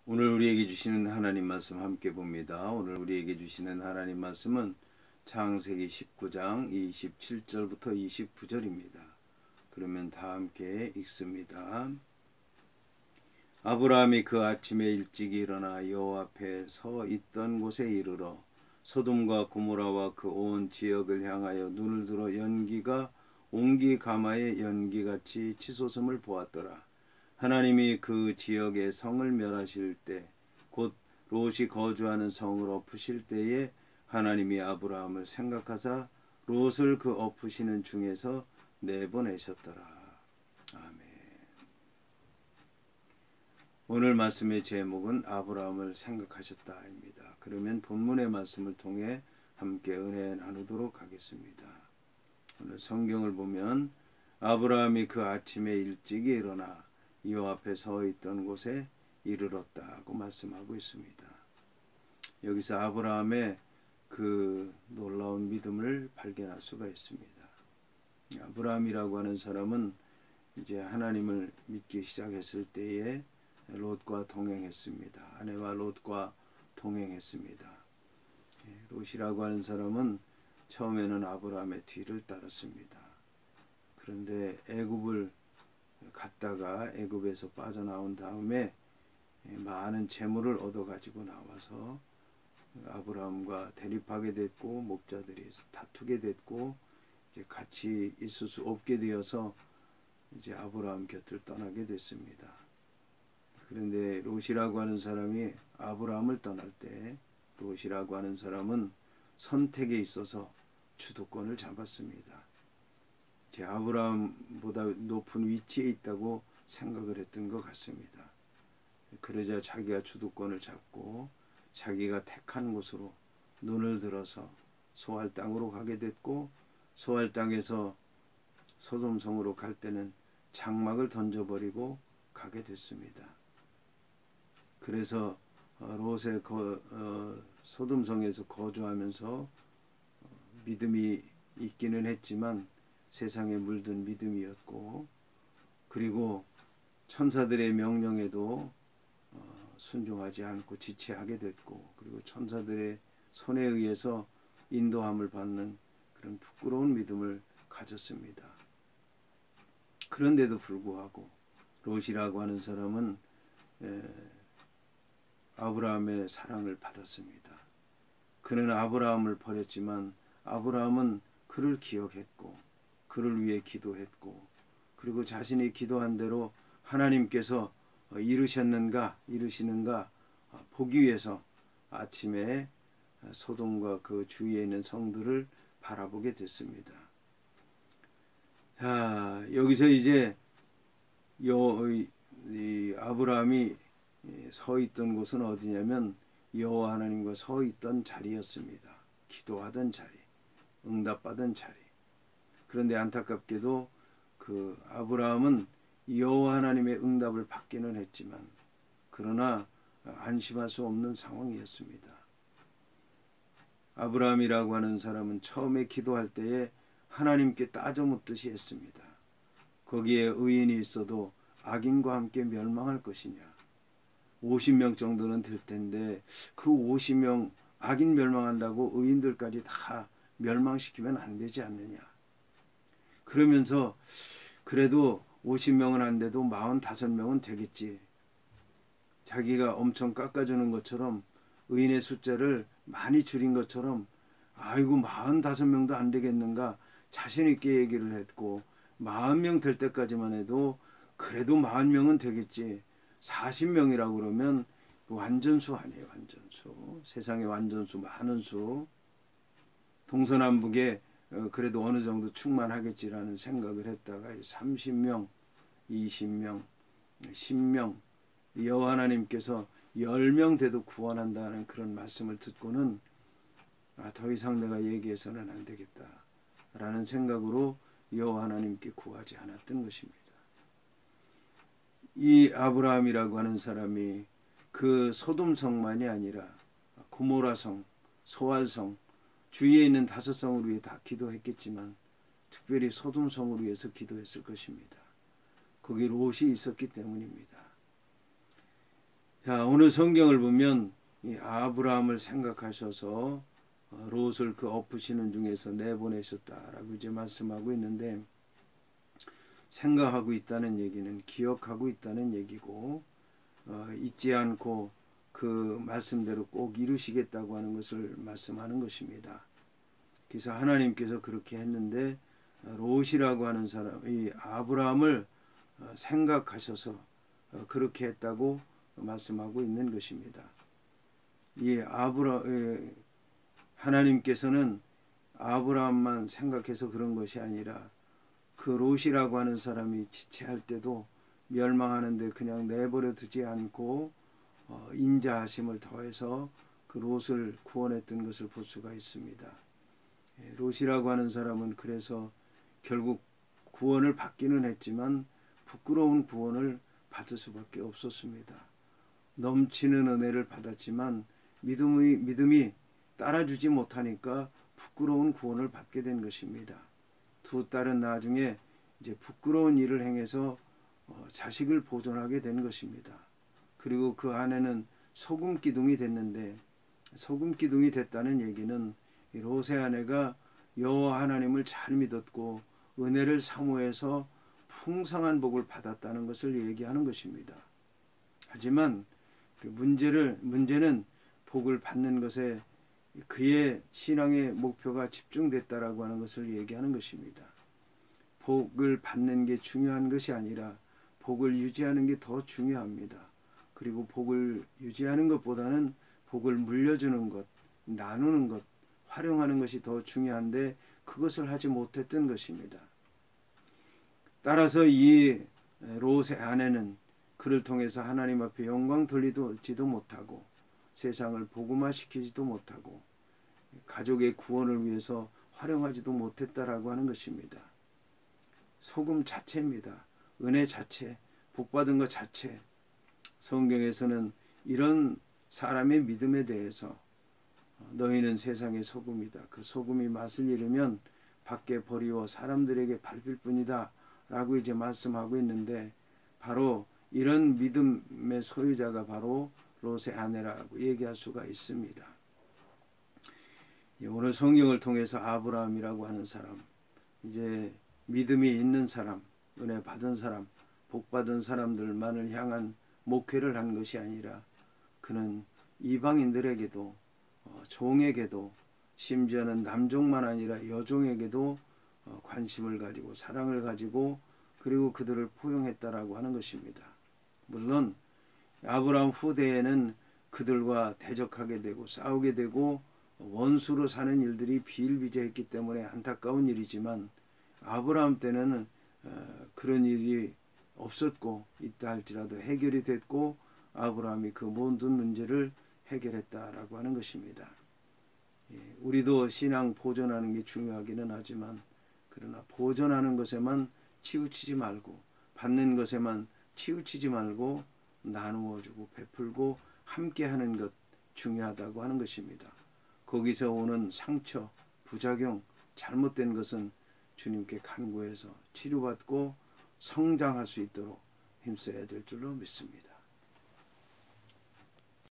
오늘 우리에게 주시는 하나님 말씀 함께 봅니다. 오늘 우리에게 주시는 하나님 말씀은 창세기 19장 27절부터 29절입니다. 그러면 다 함께 읽습니다. 아브라함이 그 아침에 일찍 일어나 여호와 앞에 서 있던 곳에 이르러 소돔과 고모라와 그 온 지역을 향하여 눈을 들어 연기가 옹기 가마의 연기같이 치솟음을 보았더라. 하나님이 그 지역의 성을 멸하실 때 곧 롯이 거주하는 성을 엎으실 때에 하나님이 아브라함을 생각하사 롯을 그 엎으시는 중에서 내보내셨더라. 아멘. 오늘 말씀의 제목은 아브라함을 생각하셨다입니다. 그러면 본문의 말씀을 통해 함께 은혜 나누도록 하겠습니다. 오늘 성경을 보면 아브라함이 그 아침에 일찍 일어나 여호와 앞에 서 있던 곳에 이르렀다고 말씀하고 있습니다. 여기서 아브라함의 그 놀라운 믿음을 발견할 수가 있습니다. 아브라함이라고 하는 사람은 이제 하나님을 믿기 시작했을 때에 롯과 동행했습니다. 아내와 롯과 동행했습니다. 롯이라고 하는 사람은 처음에는 아브라함의 뒤를 따랐습니다. 그런데 애굽을 갔다가 애굽에서 빠져나온 다음에 많은 재물을 얻어가지고 나와서 아브라함과 대립하게 됐고 목자들이 다투게 됐고 이제 같이 있을 수 없게 되어서 이제 아브라함 곁을 떠나게 됐습니다. 그런데 롯이라고 하는 사람이 아브라함을 떠날 때 롯이라고 하는 사람은 선택에 있어서 주도권을 잡았습니다. 아브라함보다 높은 위치에 있다고 생각을 했던 것 같습니다. 그러자 자기가 주도권을 잡고 자기가 택한 곳으로 눈을 들어서 소알 땅으로 가게 됐고 소알 땅에서 소돔성으로 갈 때는 장막을 던져버리고 가게 됐습니다. 그래서 롯의 소돔성에서 거주하면서 믿음이 있기는 했지만 세상에 물든 믿음이었고 그리고 천사들의 명령에도 순종하지 않고 지체하게 됐고 그리고 천사들의 손에 의해서 인도함을 받는 그런 부끄러운 믿음을 가졌습니다. 그런데도 불구하고 롯이라고 하는 사람은 아브라함의 사랑을 받았습니다. 그는 아브라함을 버렸지만 아브라함은 그를 기억했고 그를 위해 기도했고 그리고 자신이 기도한 대로 하나님께서 이루시는가 보기 위해서 아침에 소돔과 그 주위에 있는 성들을 바라보게 됐습니다. 자, 여기서 이제 아브라함이 서 있던 곳은 어디냐면 여호와 하나님과 서 있던 자리였습니다. 기도하던 자리, 응답받은 자리. 그런데 안타깝게도 그 아브라함은 여호와 하나님의 응답을 받기는 했지만 그러나 안심할 수 없는 상황이었습니다. 아브라함이라고 하는 사람은 처음에 기도할 때에 하나님께 따져 묻듯이 했습니다. 거기에 의인이 있어도 악인과 함께 멸망할 것이냐. 50명 정도는 될 텐데 그 50명 악인 멸망한다고 의인들까지 다 멸망시키면 안 되지 않느냐. 그러면서 그래도 50명은 안 돼도 45명은 되겠지. 자기가 엄청 깎아주는 것처럼 의인의 숫자를 많이 줄인 것처럼 아이고 45명도 안 되겠는가 자신 있게 얘기를 했고 40명 될 때까지만 해도 그래도 40명은 되겠지. 40명이라고 그러면 완전수 아니에요. 완전수. 세상의 완전수 많은 수. 동서남북에 그래도 어느 정도 충만하겠지라는 생각을 했다가 30명, 20명, 10명 여호와 하나님께서 10명 돼도 구원한다는 그런 말씀을 듣고는 더 이상 내가 얘기해서는 안 되겠다라는 생각으로 여호와 하나님께 구하지 않았던 것입니다. 이 아브라함이라고 하는 사람이 그 소돔성만이 아니라 고모라성, 소알성 주위에 있는 5성을 위해 다 기도했겠지만 특별히 소돔성을 위해서 기도했을 것입니다. 거기 롯이 있었기 때문입니다. 자, 오늘 성경을 보면 이 아브라함을 생각하셔서 롯을 그 엎으시는 중에서 내보내셨다라고 이제 말씀하고 있는데, 생각하고 있다는 얘기는 기억하고 있다는 얘기고, 잊지 않고 그 말씀대로 꼭 이루시겠다고 하는 것을 말씀하는 것입니다. 그래서 하나님께서 그렇게 했는데, 롯이라고 하는 사람, 이 아브라함을 생각하셔서 그렇게 했다고 말씀하고 있는 것입니다. 이 하나님께서는 아브라함만 생각해서 그런 것이 아니라 그 롯이라고 하는 사람이 지체할 때도 멸망하는데 그냥 내버려 두지 않고 인자하심을 더해서 그 롯을 구원했던 것을 볼 수가 있습니다. 롯이라고 하는 사람은 그래서 결국 구원을 받기는 했지만 부끄러운 구원을 받을 수밖에 없었습니다. 넘치는 은혜를 받았지만 믿음이 따라주지 못하니까 부끄러운 구원을 받게 된 것입니다. 두 딸은 나중에 이제 부끄러운 일을 행해서 자식을 보존하게 된 것입니다. 그리고 그 아내는 소금 기둥이 됐는데, 소금 기둥이 됐다는 얘기는 롯의 아내가 여호와 하나님을 잘 믿었고 은혜를 사모해서 풍성한 복을 받았다는 것을 얘기하는 것입니다. 하지만 그 문제는 복을 받는 것에 그의 신앙의 목표가 집중됐다라고 하는 것을 얘기하는 것입니다. 복을 받는 게 중요한 것이 아니라 복을 유지하는 게 더 중요합니다. 그리고 복을 유지하는 것보다는 복을 물려주는 것, 나누는 것, 활용하는 것이 더 중요한데 그것을 하지 못했던 것입니다. 따라서 이 롯의 아내는 그를 통해서 하나님 앞에 영광 돌리지도 못하고 세상을 복음화시키지도 못하고 가족의 구원을 위해서 활용하지도 못했다라고 하는 것입니다. 소금 자체입니다. 은혜 자체, 복받은 것 자체. 성경에서는 이런 사람의 믿음에 대해서 너희는 세상의 소금이다. 그 소금이 맛을 잃으면 밖에 버리워 사람들에게 밟힐 뿐이다 라고 이제 말씀하고 있는데, 바로 이런 믿음의 소유자가 바로 롯의 아내라고 얘기할 수가 있습니다. 오늘 성경을 통해서 아브라함이라고 하는 사람, 이제 믿음이 있는 사람, 은혜 받은 사람, 복 받은 사람들만을 향한 목회를 한 것이 아니라 그는 이방인들에게도 종에게도 심지어는 남종만 아니라 여종에게도 관심을 가지고 사랑을 가지고 그리고 그들을 포용했다라고 하는 것입니다. 물론 아브라함 후대에는 그들과 대적하게 되고 싸우게 되고 원수로 사는 일들이 비일비재했기 때문에 안타까운 일이지만, 아브라함 때는 그런 일이 없었고 있다 할지라도 해결이 됐고 아브라함이 그 모든 문제를 해결했다라고 하는 것입니다. 우리도 신앙 보존하는 게 중요하기는 하지만, 그러나 보존하는 것에만 치우치지 말고 받는 것에만 치우치지 말고 나누어 주고 베풀고 함께하는 것 중요하다고 하는 것입니다. 거기서 오는 상처, 부작용, 잘못된 것은 주님께 간구해서 치료받고 성장할 수 있도록 힘써야 될 줄로 믿습니다.